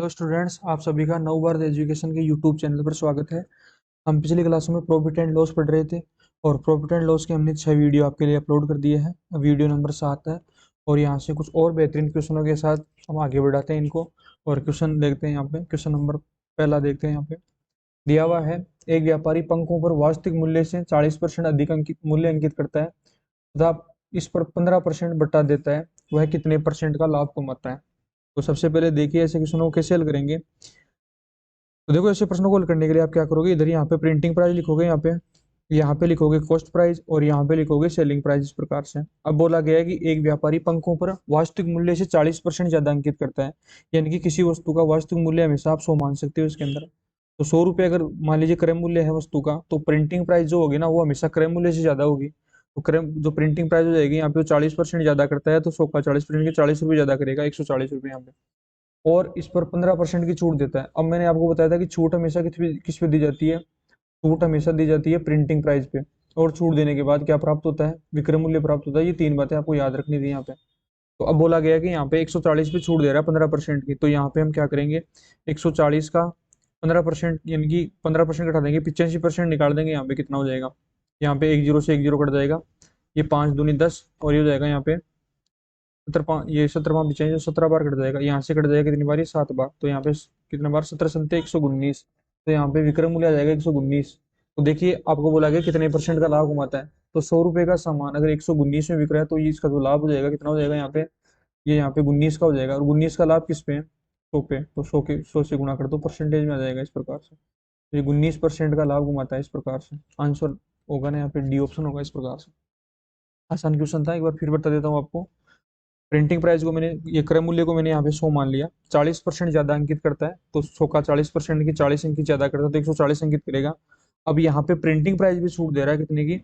Hello students, आप सभी का नव भारत एजुकेशन के यूट्यूब चैनल पर स्वागत है। हम पिछली क्लासों में प्रॉफिट एंड लॉस पढ़ रहे थे और प्रॉफिट एंड लॉस के हमने 6 वीडियो आपके लिए अपलोड कर दिए हैं। वीडियो नंबर 7 है और यहाँ से कुछ और बेहतरीन क्वेश्चनों के साथ हम आगे बढ़ाते हैं इनको। और क्वेश्चन देखते हैं यहाँ पे। क्वेश्चन नंबर पहला देखते हैं। यहाँ पे दिया हुआ है, एक व्यापारी पंखों पर वास्तविक मूल्य से 40% अधिक मूल्य अंकित करता है तथा इस पर 15% बटा देता है। वह कितने परसेंट का लाभ कमाता है? तो सबसे पहले देखिए ऐसे क्वेश्चनों को कैसे हल करेंगे। तो देखो, ऐसे प्रश्नों को हल करने के लिए आप क्या करोगे, इधर यहाँ पे प्रिंटिंग प्राइस लिखोगे, यहाँ पे लिखोगे कॉस्ट प्राइस और यहाँ पे लिखोगे सेलिंग प्राइस। इस प्रकार से अब बोला गया है कि एक व्यापारी पंखों पर वास्तविक मूल्य से 40% ज्यादा अंकित करता है, यानी कि किसी वस्तु का वास्तविक मूल्य हमेशा आप 100 मान सकते हो इसके अंदर। तो 100 रुपये अगर मान लीजिए क्रय मूल्य है वस्तु का, तो प्रिंटिंग प्राइस जो होगी ना वो हमेशा क्रय मूल्य से ज्यादा होगी। तो क्रय जो प्रिंटिंग प्राइस हो जाएगी यहाँ पे 40% ज्यादा करता है, तो 100 का 40% के 40 रुपये ज्यादा करेगा, 140 रुपये यहाँ पे। और इस पर 15% की छूट देता है। अब मैंने आपको बताया था कि छूट हमेशा किस पे दी जाती है। छूट हमेशा दी जाती है प्रिंटिंग प्राइस पे। और छूट देने के बाद क्या प्राप्त होता है? विक्रय मूल्य प्राप्त होता है। ये 3 बातें आपको याद रखनी थी यहाँ पे। तो अब बोला गया कि यहाँ पे 140 पे छूट दे रहा है 15% की, तो यहाँ पे हम क्या करेंगे, 140 का 15% यानी कि 15% घटा देंगे, 85% निकाल देंगे। यहाँ पे कितना हो जाएगा? यहाँ पे 1 जीरो से 1 जीरो कट जाएगा, ये 5 दूनी 10 और ये हो जाएगा यहाँ पे 17, ये 17 पिछाएंगे 17 बार कट जाएगा। यहाँ से कट जाएगा कितनी बार? 7 बार। तो यहाँ पे कितने बार? 17 संते 119। तो यहाँ पे विक्रय मूल्य आ जाएगा 119। तो देखिए आपको बोला गया कितने परसेंट का लाभ कमाता है। तो 100 रुपए का सामान अगर 119 में बिक रहा है तो ये इसका जो लाभ हो जाएगा कितना हो जाएगा यहाँ पे? ये यहाँ पे 19 का हो जाएगा। और 19 का लाभ किस पे है? 100 पे। तो 100 से गुणा कर दो, परसेंटेज में आ जाएगा इस प्रकार से। तो ये 19% का लाभ कमाता है इस प्रकार से। आंसर होगा ना यहाँ पे डी ऑप्शन होगा इस प्रकार से। आसान क्वेश्चन था, एक बार फिर बता देता हूँ आपको। प्रिंटिंग प्राइस को मैंने, ये क्रय मूल्य को मैंने यहाँ पे 100 मान लिया। 40% ज्यादा अंकित करता है, तो 100 का 40% की 40 अंकित ज्यादा करता है तो 140 अंकित करेगा। अब यहाँ पे प्रिंटिंग प्राइस भी छूट दे रहा है, कितने की?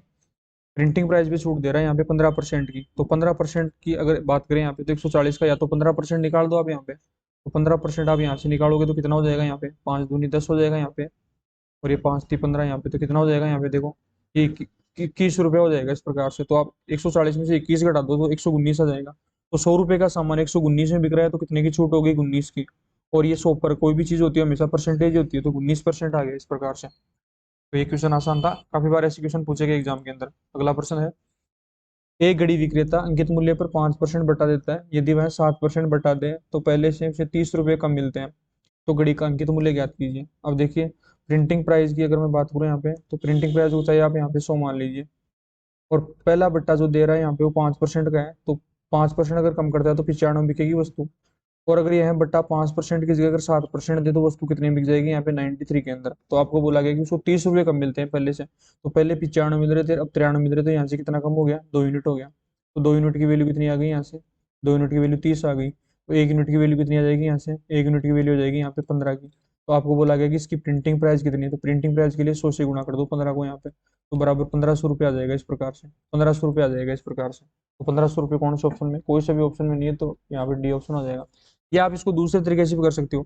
प्रिंटिंग प्राइस भी छूट दे रहा है यहाँ पे 15% की। तो 15% की अगर बात करें यहाँ पे, तो 140 का या तो 15% निकाल दो आप यहाँ पे। तो 15% आप यहाँ से निकालोगे तो कितना हो जाएगा यहाँ पे? 5 दूनी 10 हो जाएगा यहाँ पे। और ये 5 ती 15 यहाँ पे, तो कितना हो जाएगा यहाँ पे? देखो ये 21 रुपया हो जाएगा इस प्रकार से। तो आप 140 में से 21 घटा दो तो 119 आ जाएगा। तो 100 रुपए का सामान 119 में बिक रहा है तो कितने की छूट होगी? 19 की। और ये 100 पर कोई भी चीज होती है हमेशा परसेंटेज होती है, तो 19% आ गया इस प्रकार से। तो ये क्वेश्चन आसान था, काफी बार ऐसे क्वेश्चन पूछे गए एग्जाम के अंदर। अगला प्रश्न है, एक घड़ी विक्रेता अंकित मूल्य पर 5% बटा देता है। यदि वह 7% बटा दे तो पहले से उसे 30 रुपए कम मिलते हैं। तो घड़ी का अंकित मूल्य ज्ञात कीजिए। अब देखिए, प्रिंटिंग प्राइस की अगर मैं बात करूँ यहाँ पे, तो प्रिंटिंग प्राइस को चाहिए आप यहाँ पे 100 मान लीजिए। और पहला बट्टा जो दे रहा है यहाँ पे वो 5% का है, तो 5% अगर कम करता है तो 95 बिकेगी वस्तु। और अगर यह बट्टा 5% की जगह अगर 7% दे तो वस्तु कितनी बिक जाएगी यहाँ पे? 93 के अंदर। तो आपको बोला गया कि उसको 30 रुपये कम मिलते हैं पहले से। तो पहले 95 मिल रहे थे, अब 93 मिल रहे थे, यहाँ से कितना कम हो गया? 2 यूनिट हो गया। तो 2 यूनिट की वैल्यू कितनी आ गई यहाँ से? 2 यूनिट की वैल्यू 30 आ गई। तो 1 यूनिट की वैल्यू कितनी आ जाएगी यहाँ से? 1 यूनिट की वैल्यू हो जाएगी यहाँ पे 15 की। तो आपको बोला गया कि इसकी प्रिंटिंग प्राइस कितनी है, तो प्रिंटिंग प्राइस के लिए 100 से गुणा कर दो 15 को यहाँ पे, तो बराबर 1500 रुपये आ जाएगा इस प्रकार से। 1500 रुपये आ जाएगा इस प्रकार से। तो 1500 रुपये कौन से ऑप्शन में? कोई सा भी ऑप्शन में नहीं है, तो यहाँ पे डी ऑप्शन आ जाएगा। या आप इसको दूसरे तरीके से भी कर सकते हो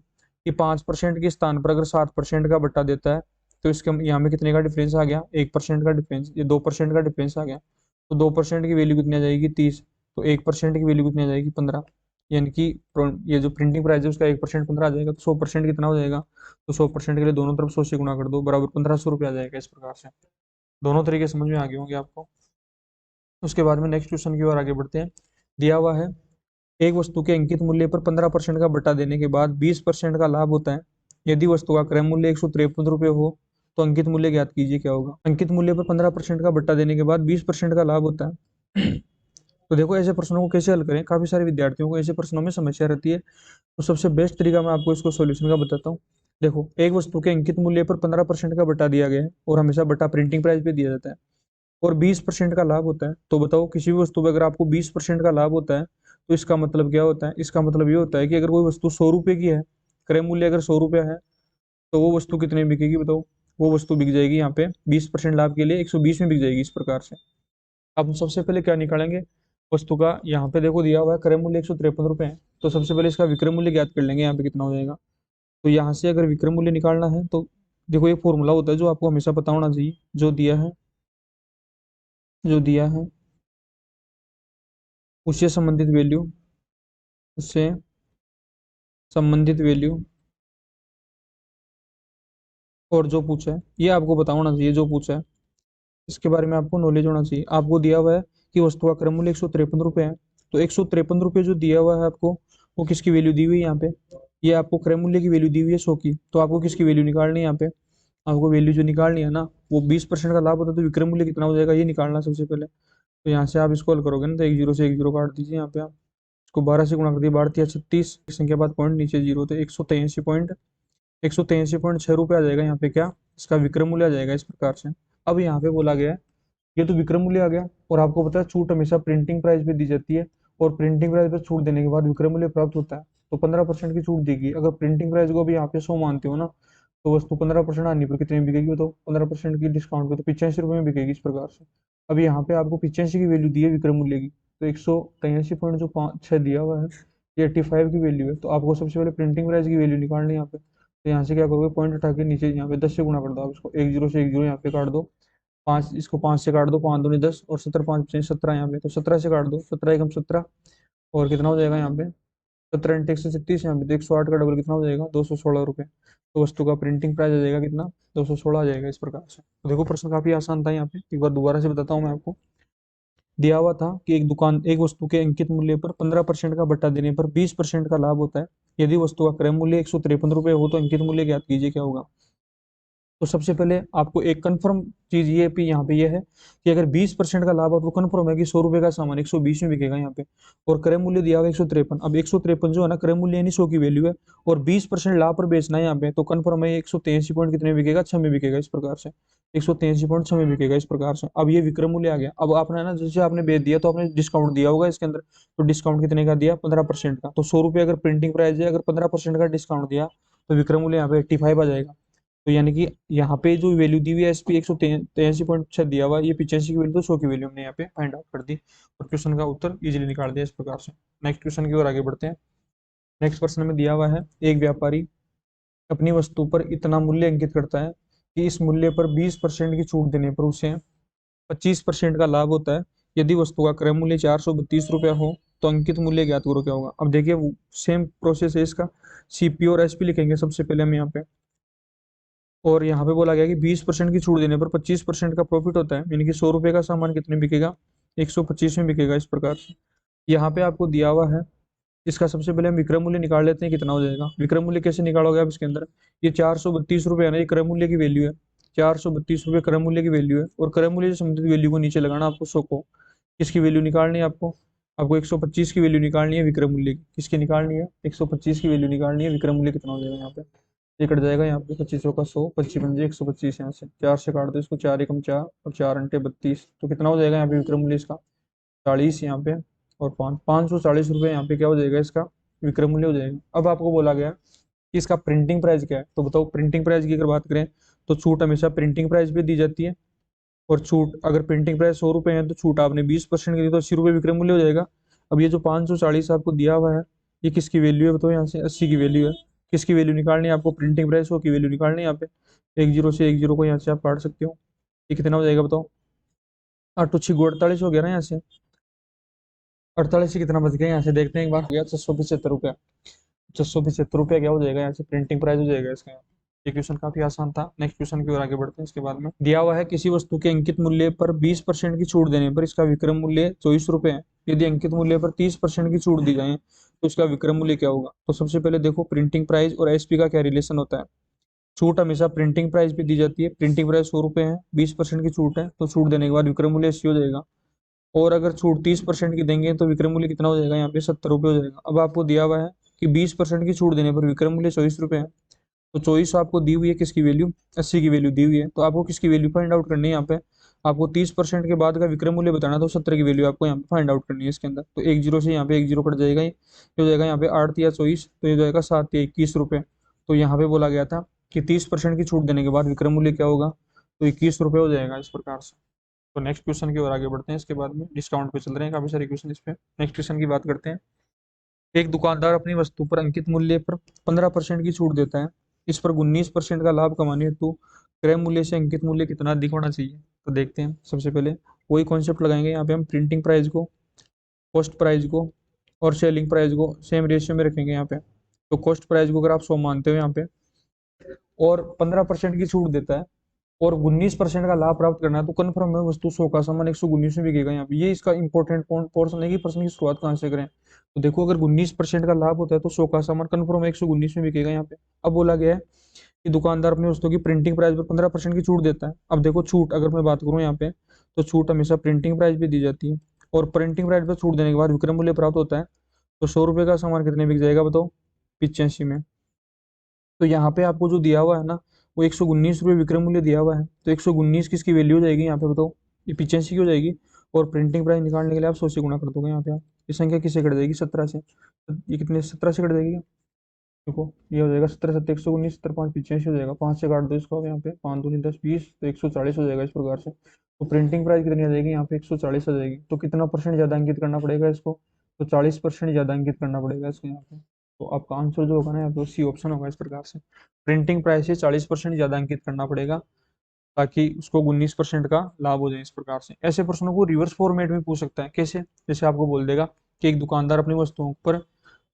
कि 5% के स्थान पर अगर 7% का बट्टा देता है तो इसके यहाँ में कितने का डिफरेंस आ गया? 1% का डिफरेंस, ये 2% का डिफरेंस आ गया। तो 2% की वैल्यू कितनी आ जाएगी? 30। तो 1% की वैल्यू कितनी आ जाएगी? 15। यानी कि ये जो प्रिंटिंग प्राइस है उसका 1% 15 आ जाएगा, तो 100% कितना हो जाएगा? तो 100% के लिए दोनों तरफ 100 से गुणा कर दो, बराबर 1500 रुपये आ जाएगा इस प्रकार से। दोनों तरीके समझ में आ गए होंगे आपको। उसके बाद में नेक्स्ट क्वेश्चन की ओर आगे बढ़ते हैं। दिया हुआ है, एक वस्तु के अंकित मूल्य पर 15% का बटा देने के बाद 20% का लाभ होता है। यदि वस्तु का क्रय मूल्य 153 रुपये हो तो अंकित मूल्य ज्ञात कीजिए, क्या होगा? अंकित मूल्य पर 15% का बट्टा देने के बाद 20% का लाभ होता है। तो देखो, ऐसे प्रश्नों को कैसे हल करें, काफी सारे विद्यार्थियों को ऐसे प्रश्नों में समस्या रहती है। तो सबसे बेस्ट तरीका मैं आपको इसको सोल्यूशन का बताता हूँ। देखो, एक वस्तु के अंकित मूल्य पर 15% का बटा दिया गया है और हमेशा बटा प्रिंटिंग प्राइस पे दिया जाता है, और 20% का लाभ होता है। तो बताओ, किसी भी वस्तु पर अगर आपको 20% का लाभ होता है तो इसका मतलब क्या होता है? इसका मतलब ये होता है कि अगर कोई वस्तु 100 रुपए की है, क्रय मूल्य अगर 100 रुपया है, तो वो वस्तु कितने में बिकेगी बताओ? वो वस्तु बिक जाएगी यहाँ पे 20% लाभ के लिए 120 में बिक जाएगी इस प्रकार से। अब हम सबसे पहले क्या निकालेंगे? वस्तु का यहाँ पे देखो दिया हुआ है क्रय मूल्य 153 रुपये है, तो सबसे पहले इसका विक्रय मूल्य ज्ञात कर लेंगे यहाँ पे कितना हो जाएगा। तो यहाँ से अगर विक्रय मूल्य निकालना है तो देखो, एक फॉर्मूला होता है जो आपको हमेशा पता होना चाहिए, जो दिया है उससे संबंधित वैल्यू और जो पूछा है ये आपको पता होना चाहिए, जो पूछा है इसके बारे में आपको नॉलेज होना चाहिए। आपको दिया हुआ है कि वस्तु का क्रय मूल्य 153 रुपये है, तो 153 रुपये जो दिया हुआ है आपको, वो किसकी वैल्यू दी हुई है यहाँ पे? ये आपको क्रय मूल्य की वैल्यू दी हुई है 100 की, तो आपको किसकी वैल्यू निकालनी है यहाँ पे? आपको वैल्यू जो निकालनी है ना, वो 20% का लाभ होता है तो विक्रय मूल्य कितना हो जाएगा ये निकालना सबसे पहले। तो यहाँ से आप इसको हल करोगे ना, तो एक जीरो से एक जीरो काट दीजिए यहाँ पे आप, इसको 12 से गुणा कर दिया, 12×36, संख्या बाद पॉइंट नीचे जीरो, तो 183.6 रुपये आ जाएगा यहाँ पे, क्या इसका विक्रय मूल्य आ जाएगा इस प्रकार से। अब यहाँ पे बोला गया है, ये तो विक्रय मूल्य आ गया, और आपको पता है छूट हमेशा प्रिंटिंग प्राइस पे दी जाती है, और प्रिंटिंग प्राइस पे छूट देने के बाद विक्रय मूल्य प्राप्त होता है, तो 15% की छूट देगी। अगर प्रिंटिंग प्राइस को अभी यहाँ पे 100 मानते हो ना, तो वस्तु 15% आने पर कितने में बिकेगी? बताओ, 15% की डिस्काउंट पे तो 85 रुपये में बिकेगी इस प्रकार से। अब यहाँ पे आपको 85 की वैल्यू दी है विक्रय मूल्य की, तो 183 पॉइंट जो 5 दिया हुआ है, ये 85 की वैल्यू है, तो आपको सबसे पहले प्रिंटिंग प्राइस की वैल्यू निकालनी है यहाँ पे। तो यहाँ से क्या करोगे, पॉइंट उठा के नीचे यहाँ पे 10 से गुणा कर दो आप इसको, एक जीरो से एक जीरो यहाँ पे काट दो, 5 इसको 5 से काट दो, 5 दूनी 10 और 17 5 17 यहाँ पे, तो 17 से काट दो, 17 एकम 17, और कितना हो जाएगा यहाँ पे? 17 × 136 यहाँ पे, तो 108 का डबल कितना हो जाएगा? 216 रुपये। तो वस्तु का प्रिंटिंग प्राइस आ जाएगा कितना? 216 आ जाएगा इस प्रकार से। तो देखो प्रश्न काफी आसान था यहाँ पे, एक बार दोबारा से बताता हूँ मैं आपको। दिया हुआ था कि एक वस्तु के अंकित मूल्य पर 15% का बट्टा देने पर 20% का लाभ होता है। यदि वस्तु का क्रय मूल्य 153 रुपये हो तो अंकित मूल्य ज्ञात कीजिए, क्या होगा? तो सबसे पहले आपको एक कंफर्म चीज ये भी यहाँ पे ये है कि अगर 20% का लाभ हो तो कंफर्म है कि 100 रुपए का सामान 120 में बिकेगा यहाँ पे, और क्रय मूल्य दिया होगा 153। अब 153 जो है ना, क्रय मूल्य यानी 100 की वैल्यू है, और 20% लाभ पर बेचना है यहाँ पे, तो कंफर्म है 183 पॉइंट कितने में बिकेगा? 6 में बिकेगा इस प्रकार से, 183.6 में बिकेगा इस प्रकार से। अब ये विक्रय मूल्य आ गया। अब आपने ना, जैसे आपने बेच दिया तो आपने डिस्काउंट दिया होगा इसके अंदर, तो डिस्काउंट कितने का दिया? 15% का। तो 100 रुपये अगर प्रिंटिंग प्राइस है, अगर 15% का डिस्काउंट दिया तो विक्रय मूल्य यहाँ पे 85 आ जाएगा। तो यानी कि यहाँ पे जो वैल्यू दी हुई है एसपी 183.6 दिया हुआ, ये 85 की वैल्यू तो 100 की वैल्यू हमने यहाँ पे फाइंड आउट कर दी, और क्वेश्चन का उत्तर इजीली निकाल दिया इस प्रकार से। नेक्स्ट क्वेश्चन की ओर आगे बढ़ते हैं। नेक्स्ट प्रश्न में दिया हुआ है, एक व्यापारी अपनी वस्तु पर इतना मूल्य अंकित करता है कि इस मूल्य पर 20% की छूट देने पर उसे 25% का लाभ होता है। यदि वस्तु का क्रय मूल्य 432 रुपया हो तो अंकित मूल्य ज्ञात करो, क्या होगा? अब देखिए सेम प्रोसेस है इसका, सीपी और एसपी लिखेंगे सबसे पहले हम यहाँ पे, और यहाँ पे बोला गया कि 20% की छूट देने पर 25% का प्रॉफिट होता है, यानी कि 100 रुपये का सामान कितने बिकेगा? 125 में बिकेगा इस प्रकार से। यहाँ पे आपको दिया हुआ है, इसका सबसे पहले हम विक्रय मूल्य निकाल लेते हैं, कितना हो जाएगा? विक्रय मूल्य कैसे निकालोगे आप इसके अंदर? ये 432 रुपये है ना, ये क्रय मूल्य की वैल्यू है, 432 रुपये क्रय मूल्य की वैल्यू है, और क्रय मूल्य से संबंधित वैल्यू को नीचे लगाना आपको 100 को। किसकी वैल्यू निकालनी है आपको? आपको 125 की वैल्यू निकालनी है विक्रय मूल्य की। किसकी निकालनी है? 125 की वैल्यू निकालनी है। विक्रय मूल्य कितना हो जाएगा यहाँ पे? ये कट जाएगा यहाँ पे, 25 का 100, 25 पंजे 125, यहाँ से 4 से काट दो इसको, 4 एकम 4 और 4 अंटे 32, तो कितना हो जाएगा यहाँ पे विक्रय मूल्य इसका? 40 यहाँ पे, और 540 रुपये यहाँ पे क्या हो जाएगा इसका? विक्रय मूल्य हो जाएगा। अब आपको बोला गया कि इसका प्रिंटिंग प्राइस क्या है, तो बताओ प्रिंटिंग प्राइस की अगर बात करें तो छूट हमेशा प्रिंटिंग प्राइस पे दी जाती है, और छूट अगर प्रिंटिंग प्राइस 100 रुपये है तो छूट आपने 20% की दी तो 80 रुपये विक्रय मूल्य हो जाएगा। अब ये जो 540 आपको दिया हुआ है, ये किसकी वैल्यू है बताओ? यहाँ से 80 की वैल्यू है। किसकी वैल्यू निकालनी है आपको? प्रिंटिंग प्राइस 100 की वैल्यू निकालनी है यहाँ पे। एक जीरो से एक जीरो को यहाँ से आप काट सकते हो, ये कितना हो जाएगा बताओ? 8×6 = 48 हो गया ना यहाँ से, 48 से कितना बच गया यहाँ से देखते हैं एक बार, हो गया 675 रुपया। 675 रुपया क्या हो जाएगा यहाँ से? प्रिंटिंग प्राइस हो जाएगा इसका। ये क्वेश्चन काफी आसान था। नेक्स्ट क्वेश्चन की ओर आगे बढ़ते हैं। इसके बाद में दिया हुआ है, किसी वस्तु के अंकित मूल्य पर 20% की छूट देने पर इसका विक्रय मूल्य 24 रुपये है। यदि अंकित मूल्य पर 30% की छूट दी जाए तो इसका विक्रय मूल्य क्या होगा? तो सबसे पहले देखो प्रिंटिंग प्राइस और एसपी का क्या रिलेशन होता है। छूट हमेशा प्रिंटिंग प्राइस पे दी जाती है। प्रिंटिंग प्राइस 100 रुपये है, 20% की छूट है, तो छूट देने के बाद विक्रय मूल्य 80 हो जाएगा। और अगर छूट 30% की देंगे तो विक्रय मूल्य कितना हो जाएगा यहाँ पे? 70 रुपये हो जाएगा। अब आपको दिया हुआ है कि 20% की छूट देने पर विक्रय मूल्य 24 रुपये है, तो 24 आपको दी हुई है किसकी वैल्यू? 80 की वैल्यू दी हुई है, तो आपको किसकी वैल्यू फाइंड आउट करनी है यहाँ पे? आपको 30% के बाद का विक्रय मूल्य बताना, तो 70 की वैल्यू आपको यहाँ पे फाइंड आउट करनी है इसके अंदर। तो एक जीरो से यहाँ पे एक जीरो कट जाएगा, ये हो जाएगा यहाँ पे 8 या 24, तो ये जाएगा 7 या 21 रुपये। तो यहाँ पे बोला गया था कि 30% की छूट देने के बाद विक्रय मूल्य क्या होगा? तो 21 रुपये हो जाएगा इस प्रकार से। तो नेक्स्ट क्वेश्चन की ओर आगे बढ़ते हैं। इसके बाद में डिस्काउंट पे चल रहे हैं काफी सारे क्वेश्चन इस पे। नेक्स्ट क्वेश्चन की बात करते हैं। एक दुकानदार अपनी वस्तु पर अंकित मूल्य पर 15% की छूट देता है। इस पर 19% का लाभ कमाने हेतु क्रय मूल्य से अंकित मूल्य कितना अधिक होना चाहिए? तो देखते हैं। सबसे पहले वही कॉन्सेप्ट लगाएंगे यहाँ पे हम, प्रिंटिंग प्राइस को, कॉस्ट प्राइस को और सेलिंग प्राइस को सेम रेशियो में रखेंगे यहाँ पे। तो कॉस्ट प्राइस को अगर आप 100 मानते हो यहाँ पे, और 15% की छूट देता है और 19% का लाभ प्राप्त करना है, तो कन्फर्म है वस्तु 100 का सामान 119 में बिकेगा यहाँ पे। ये इसका इंपॉर्टेंट पोर्शन है कि प्रश्न की शुरुआत कहाँ से करें। तो देखो अगर 19% का लाभ होता है तो 100 का सामान कन्फर्म है 119 में बिकेगा यहाँ पे। अब बोला गया है कि दुकानदार अपनी वस्तुओं की प्रिंटिंग प्राइस पर 15% की छूट देता है। अब देखो छूट अगर मैं बात करूँ यहाँ पे, तो छूट हमेशा प्रिंटिंग प्राइस पे दी जाती है और प्रिंटिंग प्राइस पर छूट देने के बाद विक्रय मूल्य प्राप्त होता है। तो 100 रुपये का सामान कितने बिक जाएगा बताओ, 85 में। तो यहाँ पे आपको जो दिया हुआ है ना, वो 119 रुपये विक्रय मूल्य दिया हुआ है, तो 119 किसकी वैल्यू हो जाएगी यहाँ पे बताओ, ये 85 की हो जाएगी। और प्रिंटिंग प्राइस निकालने के लिए आप 100 से गुणा कर दोगे यहाँ पे आप। ये संख्या किससे कट जाएगी, 17 से। ये कितने, 17 से कट जाएगी क्या? देखो ये हो जाएगा 17 7 119, 17 5 85 हो जाएगा। 5 से काट दो इसको अब यहाँ पे, 5 दूनी 10 20, तो 140 हो जाएगा इस प्रकार से। तो प्रिंटिंग प्राइस कितनी आ जाएगी यहाँ पे, 140 हो जाएगी। तो कितना परसेंट ज्यादा अंकित करना पड़ेगा इसको, तो 40% ज्यादा अंकित करना पड़ेगा इसको यहाँ पे। तो आपका आंसर जो होगा ना यहाँ पे सी ऑप्शन होगा इस प्रकार से। प्रिंटिंग प्राइस से 40% ज्यादा अंकित करना पड़ेगा ताकि उसको 19% का लाभ हो जाए इस प्रकार से। ऐसे प्रश्नों को रिवर्स फॉर्मेट में पूछ सकता है। कैसे, जैसे आपको बोल देगा कि एक दुकानदार अपनी वस्तुओं पर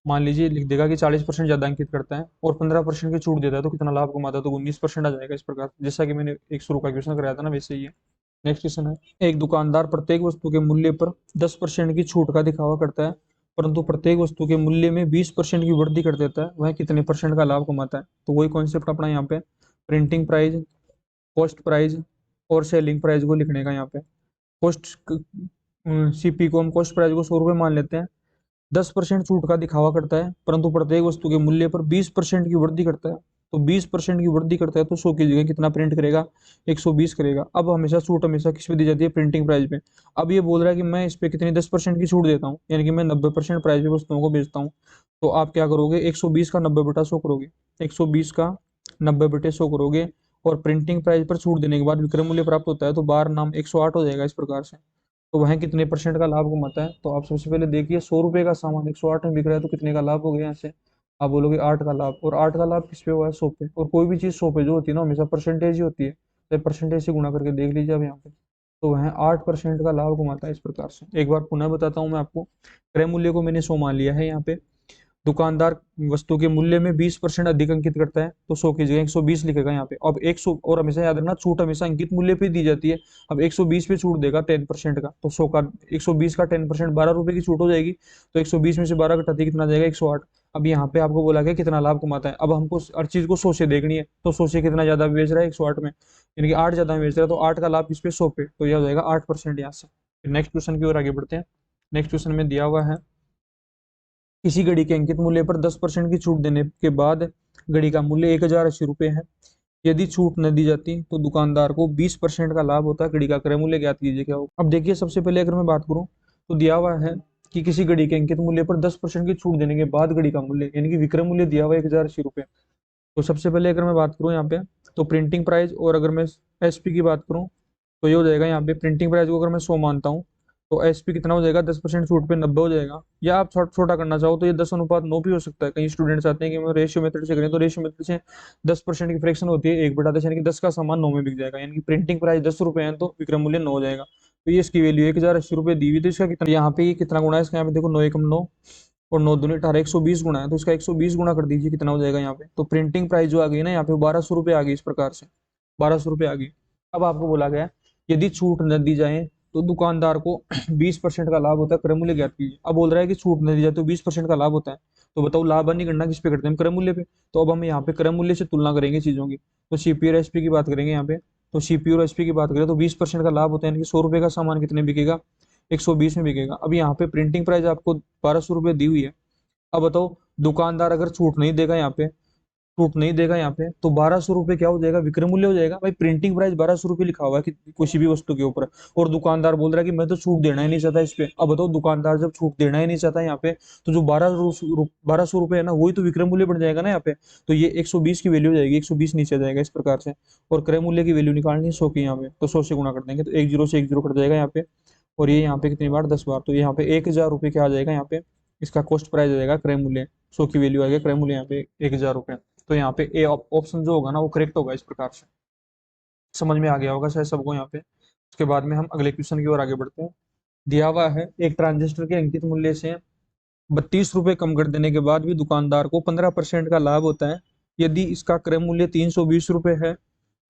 मान लीजिए लिख देगा कि 40% ज्यादा अंकित करता है और 15% की छूट देता है, तो कितना लाभ कमाता है, तो 19% आ जाएगा इस प्रकार। जैसा कि मैंने एक शुरू का क्वेश्चन कराया था ना, वैसे ही है। नेक्स्ट क्वेश्चन है, एक दुकानदार प्रत्येक वस्तु के मूल्य पर 10% की छूट का दिखावा करता है, परंतु प्रत्येक वस्तु के मूल्य में 20% की वृद्धि कर देता है, वह कितने परसेंट का लाभ कमाता है। तो वही कॉन्सेप्ट अपना यहाँ पे प्रिंटिंग प्राइस, कॉस्ट प्राइस और सेलिंग प्राइस को लिखने का। यहाँ पे कॉस्ट सीपी को हम कॉस्ट प्राइस को 100 रुपये मान लेते हैं। 10% छूट का दिखावा करता है परंतु प्रत्येक वस्तु के मूल्य पर 20% की वृद्धि करता है। तो 20% की वृद्धि करता है तो 100 की जगह कितना प्रिंट करेगा, 120 करेगा। अब हमेशा छूट हमेशा किस पे दी जाती है, प्रिंटिंग प्राइस पे। अब ये बोल रहा है कि मैं इस पे कितनी 10% की छूट देता हूँ, यानी कि मैं 90% प्राइस पे वस्तुओं को बेचता हूँ। तो आप क्या करोगे, 120 का 90/100 करोगे, 120 का 90/100 करोगे और प्रिंटिंग प्राइस पर छूट देने के बाद विक्रय मूल्य प्राप्त होता है, तो बार नाम 108 हो जाएगा इस प्रकार से। तो वह कितने परसेंट का लाभ कमाता है, तो आप सबसे पहले देखिए 100 रुपये का सामान 108 में बिक रहा है, तो कितने का लाभ हो गया यहाँ से, आप बोलोगे 8 का लाभ। और 8 का लाभ किस पे हुआ है, 100 पे। और कोई भी चीज 100 पे जो होती है ना, हमेशा परसेंटेज ही होती है, तो परसेंटेज से गुणा करके देख लीजिए अब यहाँ पे। तो वह 8% का लाभ कमाता है इस प्रकार से। एक बार पुनः बताता हूँ मैं आपको, क्रय मूल्य को मैंने 100 मान लिया है यहाँ पे। दुकानदार वस्तु के मूल्य में 20% अधिक अंकित करता है, तो 100 की जगह 120 लिखेगा यहाँ पे। अब 100, और हमेशा याद रखना छूट हमेशा अंकित मूल्य पे दी जाती है। अब 120 पे छूट देगा 10% का, तो 100 का 120 का 10% 12 रुपए की छूट हो जाएगी। तो 120 में से 12 घटाते कितना जाएगा, 108। अब यहाँ पे आपको बोला गया कितना लाभ कमाता है। अब हमको हर चीज को 100 से देखनी है, तो 100 से कितना ज्यादा बेच रहा है, 108 में, यानी कि 8 ज्यादा में बेच रहा है, तो 8 का लाभ इस पे 100 पे, तो यह हो जाएगा 8% यहाँ से। नेक्स्ट क्वेश्चन की ओर आगे बढ़ते हैं। नेक्स्ट क्वेश्चन में दिया हुआ है, किसी घड़ी के अंकित मूल्य पर 10% की छूट देने के बाद घड़ी का मूल्य 1080 रुपये है। यदि छूट न दी जाती तो दुकानदार को 20% का लाभ होता है। घड़ी का क्रय मूल्य ज्ञात कीजिए क्या होगा। अब देखिए सबसे पहले अगर मैं बात करूं, तो दिया हुआ है कि किसी घड़ी के अंकित मूल्य पर 10% की छूट देने के बाद घड़ी का मूल्य, यानी कि विक्रय मूल्य दिया हुआ है 1080 रुपये। तो सबसे पहले अगर मैं बात करूँ यहाँ पे, तो प्रिंटिंग प्राइस, और अगर मैं एसपी की बात करूँ, तो ये हो जाएगा यहाँ पे प्रिंटिंग प्राइस को अगर मैं 100 मानता हूँ, तो एसपी कितना हो जाएगा, 10% छूट पे 90 हो जाएगा। या आप छोटा करना चाहो तो ये 10:9 भी हो सकता है। कई स्टूडेंट्स आते हैं कि मैं रेशियो मेथड से करें, तो रेशियो मेथड से 10% की फ्रैक्शन होती है 1/10, यानी कि 10 का सामान 9 में बिक जाएगा, यानी कि प्रिंटिंग प्राइस 10 रुपये है तो विक्रय मूल्य 9 हो जाएगा। तो ये इसकी वैल्यू 1080 रुपये दी हुई, तो इसका कितना, यहाँ पे ये कितना गुना है इसका, यहाँ पे देखो 9 एकम 9 और 9 दूनी 18, 120 गुना है, तो इसका 120 गुना कर दीजिए, कितना हो जाएगा यहाँ पे। तो प्रिंटिंग प्राइस जो आ गई ना यहाँ पे 1200 रुपये आ गई इस प्रकार से, 1200 रुपये आ गई। अब आपको बोला गया यदि छूट न दी जाए तो दुकानदार को 20% का लाभ होता है, क्रय मूल्य ज्ञात कीजिए। अब बोल रहा है कि छूट न दी जाए तो 20% का लाभ होता है, तो बताओ लाभ नहीं करना किस पे करते हैं, क्रय मूल्य पे। तो अब हम यहाँ पे क्रय मूल्य से तुलना करेंगे चीजों की, तो सीपी और एसपी की बात करेंगे यहाँ पे। तो सीपी और एसपी की बात करें तो 20% का लाभ होता है, यानी कि 100 रुपये का सामान कितने बिकेगा, 120 में बिकेगा। अब यहाँ पे प्रिंटिंग प्राइस आपको 1200 रुपये दी हुई है। अब बताओ दुकानदार अगर छूट नहीं देगा यहाँ पे, छूट नहीं देगा यहाँ पे, तो 1200 रुपये क्या हो जाएगा, विक्रय मूल्य हो जाएगा। भाई प्रिंटिंग प्राइस 1200 रुपये लिखा हुआ है कि किसी भी वस्तु के ऊपर, और दुकानदार बोल रहा है कि मैं तो छूट देना ही नहीं चाहता इस पे। अब बताओ दुकानदार जब छूट देना ही नहीं चाहता यहाँ पे, तो जो 1200 रुपये है ना, वही तो विक्रय मूल्य बन जाएगा ना यहाँ पे। तो ये 120 की वैल्यू हो जाएगी, 120 नीचे आ जाएगा इस प्रकार से। और क्रय मूल्य की वैल्यू निकालनी है 100 की यहाँ पे, तो 100 से गुणा कर देंगे, तो 10 से 10 कट जाएगा यहाँ पे। और ये यहाँ पे कितनी बार, 10 बार, तो यहाँ पे 1000 रुपये क्या आ जाएगा यहाँ पे, इसका कॉस्ट प्राइस आ जाएगा, क्रय मूल्य 100 की वैल्यू आ गया, क्रय मूल्य यहाँ पे 1000 रुपये। तो यहाँ पे ए ऑप्शन जो होगा ना वो करेक्ट होगा इस प्रकार से। समझ में आ गया होगा शायद सबको यहाँ पे। उसके बाद में हम अगले क्वेश्चन की ओर आगे बढ़ते हैं। दिया हुआ है, एक ट्रांजिस्टर के अंकित मूल्य से 32 रुपये कम कर देने के बाद भी दुकानदार को 15% का लाभ होता है, यदि इसका क्रय मूल्य 320 रुपये है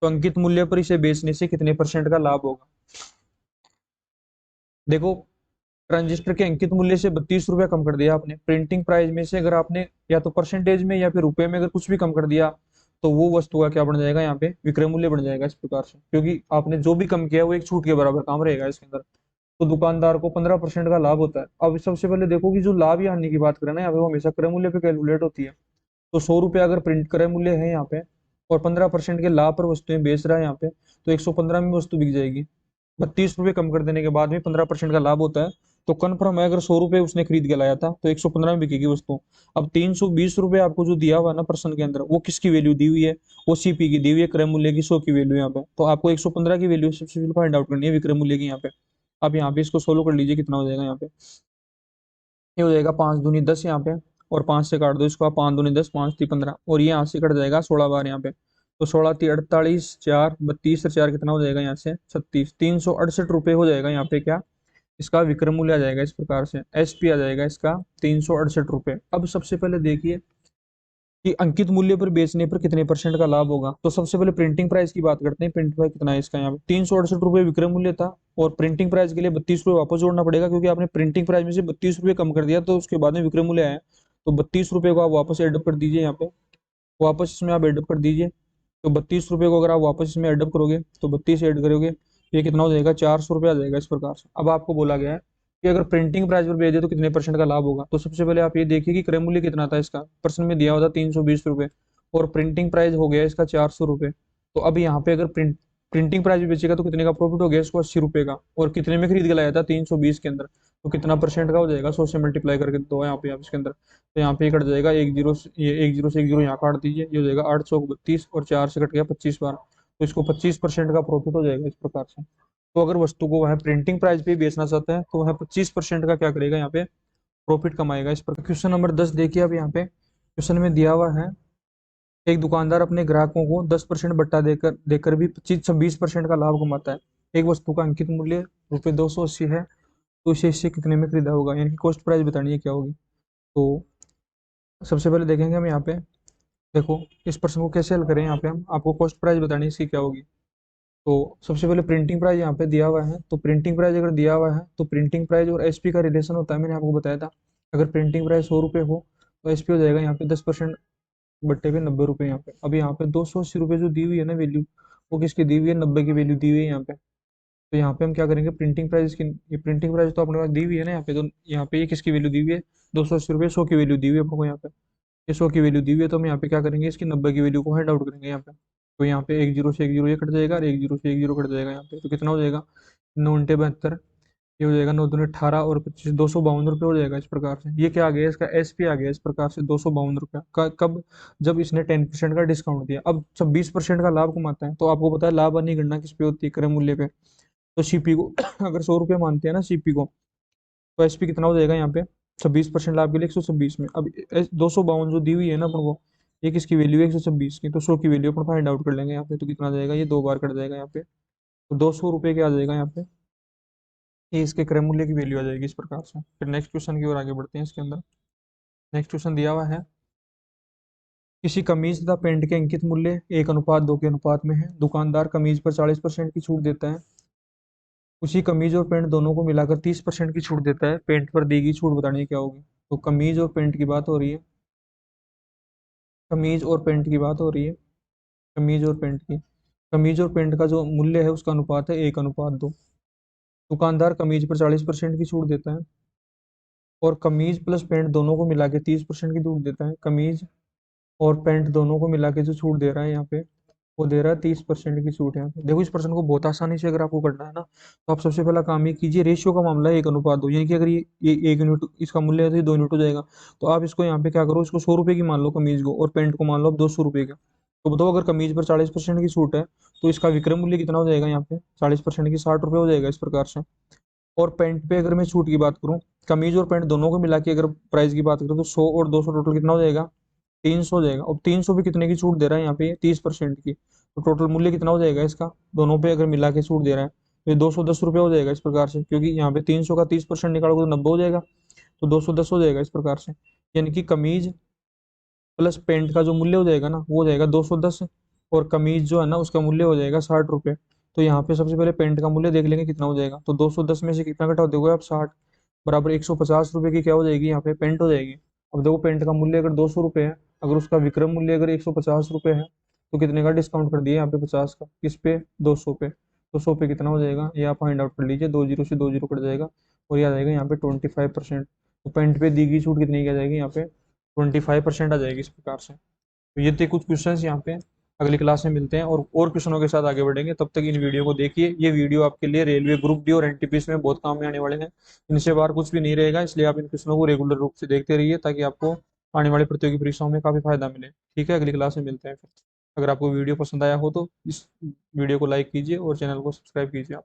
तो अंकित मूल्य पर इसे बेचने से कितने परसेंट का लाभ होगा। देखो, ट्रांजिस्टर के अंकित मूल्य से 32 रुपया कम कर दिया आपने, प्रिंटिंग प्राइस में से अगर आपने या तो परसेंटेज में या फिर रुपए में अगर कुछ भी कम कर दिया तो वो वस्तु का क्या बन जाएगा, यहाँ पे विक्रय मूल्य बन जाएगा इस प्रकार से, क्योंकि आपने जो भी कम किया वो एक छूट के बराबर काम रहेगा इसके अंदर। तो दुकानदार को 15% का लाभ होता है। अब सबसे पहले देखो कि जो लाभ या हानि की बात करें ना, यहाँ पे वो हमेशा क्रय मूल्य पे कैलकुलेट होती है। तो 100 रुपया अगर प्रिंट क्रय मूल्य है यहाँ पे और 15% के लाभ पर वस्तुएं बेच रहा है यहाँ पे, तो 115 में वस्तु बिक जाएगी। 32 रुपये कम कर देने के बाद में 15% का लाभ होता है। तो कन्फर्म है, अगर 100 रुपये उसने खरीद के लाया था तो 115 में बिकेगी वस्तु। अब 320 रुपये आपको जो दिया हुआ है ना पर्सन के अंदर, वो किसकी वैल्यू दी हुई है, वो सीपी की दी हुई है, क्रय मूल्य की 100 की वैल्यू यहाँ पे। तो आपको 115 की वैल्यू सबसे पहले फाइंड आउट करनी है विक्रय मूल्य की यहाँ पे। आप यहाँ पे इसको सोल्व कर लीजिए, कितना हो जाएगा यहाँ पे। ये हो जाएगा 5 दूनी 10 यहाँ पे, और 5 से काट दो इसको आप, 5 दूनी 10, 5 3 15, और ये यहाँ से कट जाएगा 16 बार यहाँ पे। तो 16 3 48, 4 32 और 4 कितना हो जाएगा यहाँ से 36, 368 रुपये हो जाएगा यहाँ पे क्या, इसका विक्रय मूल्य आ जाएगा इस प्रकार से, एसपी आ जाएगा इसका 368 रुपये। अब सबसे पहले देखिए कि अंकित मूल्य पर बेचने पर कितने परसेंट का लाभ होगा। तो सबसे पहले प्रिंटिंग प्राइस की बात करते हैं, प्रिंटिंग प्राइस कितना है इसका, यहाँ पे 368 रुपये विक्रय मूल्य था, और प्रिंटिंग प्राइस के लिए 32 रुपये वापस जोड़ना पड़ेगा, क्योंकि आपने प्रिंटिंग प्राइस में से 32 रुपये कम कर दिया तो उसके बाद में विक्रय मूल्य आया। तो 32 रुपये को आप वापस एडअप कर दीजिए यहाँ पे, वापस इसमें आप एडअप कर दीजिए। तो 32 रुपये को अगर आप वापस इसमें एडअप करोगे तो 32 ऐड करोगे, ये कितना हो जाएगा, 400 रुपये आ जाएगा इस प्रकार से। अब आपको बोला गया है कि अगर प्रिंटिंग प्राइस पर भेजे तो कितने परसेंट का लाभ होगा। तो सबसे पहले आप ये देखिए कि क्रय मूल्य कितना था इसका, पर्सन में दिया हुआ था 320 रुपये, और प्रिंटिंग प्राइस हो गया इसका 400 रुपये। तो अब यहाँ पे अगर प्रिंटिंग प्राइस भी बेचेगा तो कितने का प्रॉफिट हो गया इसको, 80 रुपये का, और कितने में खरीद के लाया था 320 के अंदर, तो कितना परसेंट का हो जाएगा, 100 से मल्टीप्लाई करके दो यहाँ पे आप इसके अंदर। तो यहाँ पे कट जाएगा एक जीरो से, ये एक जीरो से एक जीरो यहाँ काट दीजिए, ये हो जाएगा 832, और 4 से कट गया 25 बार, तो इसको 25% का प्रॉफिट हो जाएगा इस प्रकार से। तो अगर वस्तु को वह प्रिंटिंग प्राइस पे बेचना चाहता है तो वह 25% का क्या करेगा, यहाँ पे प्रॉफिट कमाएगा इस पर। क्वेश्चन नंबर 10 देखिए, अब यहाँ पे क्वेश्चन में दिया हुआ है, एक दुकानदार अपने ग्राहकों को 10% बट्टा देकर देकर भी 25 26% का लाभ कमाता है। एक वस्तु का अंकित मूल्य ₹280 है, तो इसे इससे कितने में खरीदा होगा, यानी कि कॉस्ट प्राइस बतानी है क्या होगी। तो सबसे पहले देखेंगे हम यहाँ पे, देखो इस प्रश्न को कैसे हल करें, यहाँ पे हम आपको कॉस्ट प्राइस बतानी है इसकी क्या होगी। तो सबसे पहले प्रिंटिंग प्राइस यहाँ पे दिया हुआ है, तो प्रिंटिंग प्राइस अगर दिया हुआ है तो प्रिंटिंग प्राइस और एसपी का रिलेशन होता है, मैंने आपको बताया था। अगर प्रिंटिंग प्राइस 100 रुपये हो तो एसपी हो जाएगा यहाँ पे 10% बट्टे पे 90 रुपये यहाँ पे। अब यहाँ पे 280 रुपये जो दी हुई है ना वैल्यू, वो किसकी दी हुई है, 90 की वैल्यू दी हुई है यहाँ पे। तो यहाँ पे हम क्या करेंगे, प्रिंटिंग प्राइस की, ये प्रिंटिंग प्राइस तो अपने पास दी हुई है ना यहाँ पे, तो यहाँ पे ये किसकी वैल्यू दी हुई है, 280 रुपये, 100 की वैल्यू दी हुई है अपने को यहाँ पे। ये 100 की वैल्यू दी हुई है, तो हम यहाँ पे क्या करेंगे, इसकी 90 की वैल्यू को हैंड आउट करेंगे यहाँ पे। तो यहाँ पे एक जीरो से एक जीरो ये कट जाएगा, और एक जीरो से एक जीरो कट जाएगा यहाँ पे, तो कितना हो जाएगा, 9×72, ये हो जाएगा 9×18 और 25, 252 रुपये हो जाएगा इस प्रकार से। ये क्या आ गया, इसका एसपी आ गया इस प्रकार से 252 रुपया का, कब, जब इसने 10% का डिस्काउंट दिया। अब जब 20% का लाभ कमाता है तो आपको पता है लाभ हानि गणना किस पे होती है, क्रय मूल्य पे। तो सीपी को अगर 100 रुपये मानते हैं ना सीपी को, तो एसपी कितना हो जाएगा यहाँ पे, 26% लाभ के लिए 126 में। अब 252 जो दी हुई है ना अपन को, ये किसकी वैल्यू है, 126 की, तो 100 की वैल्यू अपन फाइंड आउट कर लेंगे यहाँ पे। तो कितना आ जाएगा, ये 2 बार कट जाएगा यहाँ पे, तो 200 रुपये के आ जाएगा यहाँ पे, ये इसके क्रय मूल्य की वैल्यू आ जाएगी इस प्रकार से। फिर नेक्स्ट क्वेश्चन की ओर आगे बढ़ते हैं इसके अंदर। नेक्स्ट क्वेश्चन दिया हुआ है, किसी कमीज तथा पेंट के अंकित मूल्य 1:2 के अनुपात में है, दुकानदार कमीज पर 40% की छूट देता है, उसी कमीज और पेंट दोनों को मिलाकर 30% की छूट देता है, पेंट पर दी गई छूट बतानी है क्या होगी। तो कमीज और पेंट की बात हो रही है, कमीज और पेंट की बात हो रही है, कमीज और पेंट की, कमीज और पेंट का जो मूल्य है उसका अनुपात है 1:2। दुकानदार कमीज पर 40% की छूट देता है, और कमीज प्लस पेंट दोनों को मिला के 30% की छूट देता है। कमीज और पेंट दोनों को मिला के जो छूट दे रहा है यहाँ पे, वो दे रहा है 30% की छूट। यहाँ पे देखो, इस प्रश्न को बहुत आसानी से अगर आपको करना है ना, तो आप सबसे पहला काम ये कीजिए, रेशियो का मामला है 1:2, यानी कि अगर ये 1 यूनिट इसका मूल्य है तो ये 2 यूनिट हो जाएगा। तो आप इसको यहाँ पे क्या करो, इसको 100 रुपये की मान लो कमीज को, और पेंट को मान लो आप 200 रुपये का। तो बताओ, अगर कमीज पर 40% की छूट है तो इसका विक्रय मूल्य कितना हो जाएगा यहाँ पे, 40% की 60 रुपये हो जाएगा इस प्रकार से। और पेंट पे अगर मैं छूट की बात करूँ, कमीज और पेंट दोनों को मिला के अगर प्राइस की बात करूँ, तो 100 और 200 टोटल कितना हो जाएगा, 300 हो जाएगा। अब 300 पे कितने की छूट दे रहा है यहाँ पे, 30% की, तो टोटल मूल्य कितना हो जाएगा इसका, दोनों पे अगर मिला के छूट दे रहा है तो ये 210 रुपये हो जाएगा इस प्रकार से, क्योंकि यहाँ पे 300 का 30% निकालोगे तो 90 हो जाएगा, तो 210 हो जाएगा इस प्रकार से। यानी कि कमीज प्लस पेंट का जो मूल्य हो जाएगा ना वो हो जाएगा 210, और कमीज जो है ना उसका मूल्य हो जाएगा 60 रुपये। तो यहाँ पे सबसे पहले पेंट का मूल्य देख लेंगे कितना हो जाएगा। तो 210 में से कितना घटा दोगे आप, 60, बराबर 150 रुपये की क्या हो जाएगी यहाँ पे, पेंट हो जाएगी। अब देखो पेंट का मूल्य अगर 200 रुपये है, अगर उसका विक्रय मूल्य अगर 150 रुपये है, तो कितने का डिस्काउंट कर दिया यहाँ पे, 50 का, किस पे, 200 पे। तो 100 पे कितना हो जाएगा ये आप फाइंड आउट कर लीजिए, 2 जीरो से 2 जीरो कट जाएगा, और ये आ जाएगा यहाँ पे 25%। तो पेंट पे दी गई छूट कितनी की आ जाएगी यहाँ पे, 25% आ जाएगी इस प्रकार से। तो ये थे कुछ क्वेश्चन यहाँ पे। अगली क्लास में मिलते हैं और क्वेश्चनों के साथ आगे बढ़ेंगे। तब तक इन वीडियो को देखिए, ये वीडियो आपके लिए रेलवे ग्रुप डी और एनटीपीसी में बहुत काम में आने वाले हैं। इनसे बाहर कुछ भी नहीं रहेगा, इसलिए आप इन क्वेश्चनों को रेगुलर रूप से देखते रहिए ताकि आपको आने वाली प्रतियोगी परीक्षाओं में काफी फायदा मिले। ठीक है, अगली क्लास में मिलते हैं फिर। अगर आपको वीडियो पसंद आया हो तो इस वीडियो को लाइक कीजिए और चैनल को सब्सक्राइब कीजिए आप।